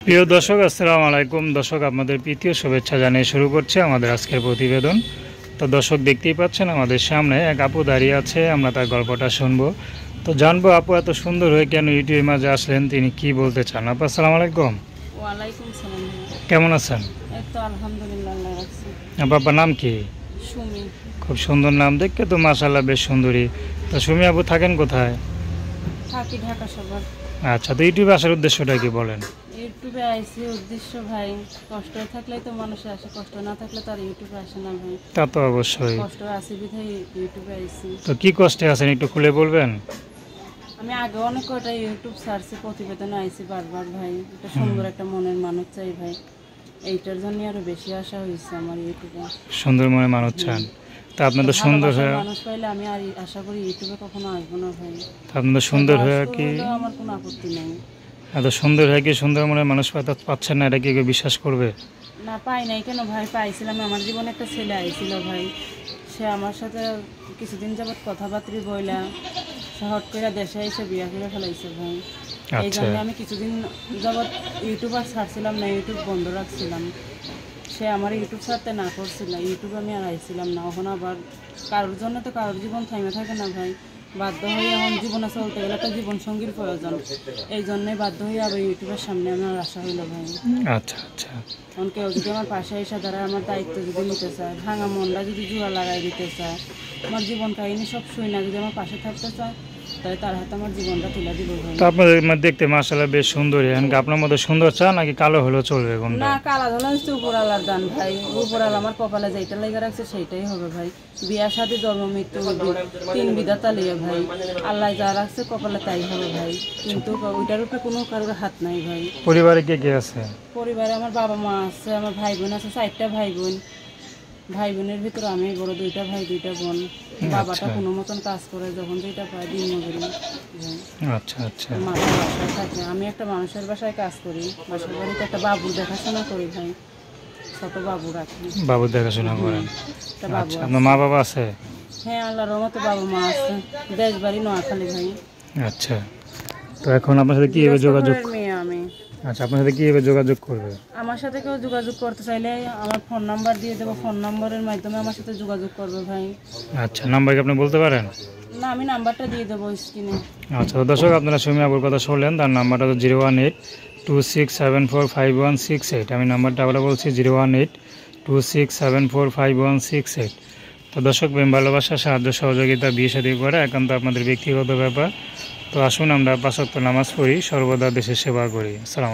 প্রিয় দর্শক, আসসালামু আলাইকুম। দর্শক, আপনাদের প্রীতীয় শুভেচ্ছা জানিয়ে শুরু করছে আমাদের আজকের প্রতিবেদন। তো দর্শক, দেখতেই পাচ্ছেন আমাদের সামনে এক আপু দাঁড়িয়ে আছে। আমরা তার গল্পটা শুনবো। তো জানবো আপু এত সুন্দর হয়ে কেন ইউটিউবের মাঝে আসলেন, তিনি কি বলতে চান। আপু আসসালামু আলাইকুম। ওয়ালাইকুম সালাম। কেমন আছেন? এই তো আলহামদুলিল্লাহ, আল্লাহ রাখছে। আপনার নাম কি? সুমি। খুব সুন্দর নাম, দেখতে তো মাশাআল্লাহ বেশ সুন্দরী। তো সুমি আপু থাকেন কোথায়? থাকি ঢাকা শহর। আচ্ছা, তো ইউটিউবে আসার উদ্দেশ্যটা কি বলেন? ইউটিউবে আইসি উদ্দেশ্য ভাই, কষ্ট থাকলেই তো মানুষে আসে, কষ্ট না থাকলে তো আর ইউটিউবে আসে না ভাই। তা তো অবশ্যই। কষ্ট আছে বিধায় ইউটিউবে আইসি। তো কি কষ্টে আছেন একটু খুলে বলবেন? আমি আগে অনেক কয়টা ইউটিউব সার্চে প্রতিবেদনে আইসি বারবার ভাই। একটা সুন্দর একটা মনের মানুষ চাই ভাই, এইটার জন্য আরো বেশি আশা হয়েছে আমার ইউটিউবে। সুন্দর মনে মানুষ চান? তা আপনার তো সুন্দর হয়ে মানুষ পাইলে আমি আর আশা করি ইউটিউবে কখনো আসবো না ভাই। আপনার সুন্দর হয়ে কি আমার কোনো আপত্তি নেই। এত সুন্দর হয়ে কি সুন্দর মনে মানুষ পাচ্ছেন না, এটা কি কেউ বিশ্বাস করবে? না, পাই নাই কেন ভাই, পাইছিলাম। আমার জীবনে একটা ছেলে আইছিল ভাই, সে আমার সাথে কিছুদিন যাবৎ কথাবার্তা বইলা সে হট করে দেশে এসে বিয়া করে ফেলাইছে ভাই। এই জন্য আমি কিছুদিন যাবৎ ইউটিউব আর ছাড়ছিলাম না, ইউটিউব বন্ধ রাখছিলাম। সে আমার ইউটিউব ছাড়তে না করছিল, ইউটিউব আমি আর আইছিলাম না। এখন আবার কারোর জন্য তো কারোর জীবন থামে থাকে না ভাই, বাধ্য হয়ে এখন জীবনে চলতে গেলে একটা জীবন সঙ্গীর প্রয়োজন। এই জন্যই বাধ্য হয়ে আবার ইউটিউবের সামনে আমার আসা হইল ভাই। আচ্ছা আচ্ছা। এখন কেউ যদি আমার পাশে এসে দ্বারা আমার দায়িত্ব যদি নিতে চায়, ভাঙা মনটা যদি জোড়া লাগাই দিতে চায়, আমার জীবন কাহিনী সব শুই না যদি আমার পাশে থাকতে চায়, তাহলে তার হাতে আমার জীবনটা তুলে দিব ভাই। তো আপনাদের দেখতে মাশাআল্লাহ বেশ সুন্দরী। এখন আপনার মধ্যে সুন্দর চা নাকি কালো হলেও চলবে? না, কালা ধরলে হচ্ছে উপরালার দান ভাই। উপরালা আমার কপালে যেটা লেগে রাখছে সেইটাই হবে ভাই। বিয়ার সাথে জন্ম মৃত্যু তিন বিধাতা লিয়ে ভাই, আল্লাহ যা রাখছে কপালে তাই হবে ভাই। কিন্তু ওইটার উপরে কোনো কারোর হাত নাই ভাই। পরিবারে কে কে আছে? পরিবারে আমার বাবা মা আছে, আমার ভাই বোন আছে 4টা ভাই বোন। ভাই বোনের ভিতরে আমি বড়, 2টা ভাই 2টা বোন। বাবাটা কোনো মতন কাজ করে, যখন যেটা পায় দিন মজুরি। আচ্ছা আচ্ছা। মাথার বাসায় থাকে, আমি একটা মানুষের বাসায় কাজ করি, বাসার বাড়িতে একটা বাবুর দেখাশোনা করি ভাই, ছোট বাবু রাখি। বাবুর দেখাশোনা করেন? একটা বাবু আচ্ছা, আপনার মা বাবা আছে? হ্যাঁ, আল্লাহর রহমতে বাবা মা আছে। দেশ বাড়ি নোয়াখালী ভাই। আচ্ছা, তো এখন আপনার সাথে কিভাবে যোগাযোগ? মেয়ে আমি। আচ্ছা, আপনার সাথে কিভাবে যোগাযোগ করবে? আমার সাথে কেউ যোগাযোগ করতে চাইলে আমার ফোন নাম্বার দিয়ে দেবো, ফোন নাম্বারের মাধ্যমে আমার সাথে যোগাযোগ করবে ভাই। আচ্ছা, নাম্বার কি আপনি বলতে পারেন? না, আমি নাম্বারটা দিয়ে দেবো স্ক্রিনে। আচ্ছা, তো দর্শক, আপনারা সুমি আপুর কথা শুনলেন। তার নাম্বারটা তো 01826745168। আমি নাম্বারটা আবার বলছি 01826745168। তো দর্শক, প্রেম ভালোবাসা সাহায্য সহযোগিতা বিয়ে শাদী করা একান্ত আপনাদের ব্যক্তিগত ব্যাপার। তো আসুন আমরা 5 ওয়াক্ত নামাজ পড়ি, সর্বদা দেশের সেবা করি। আসসালামু আলাইকুম।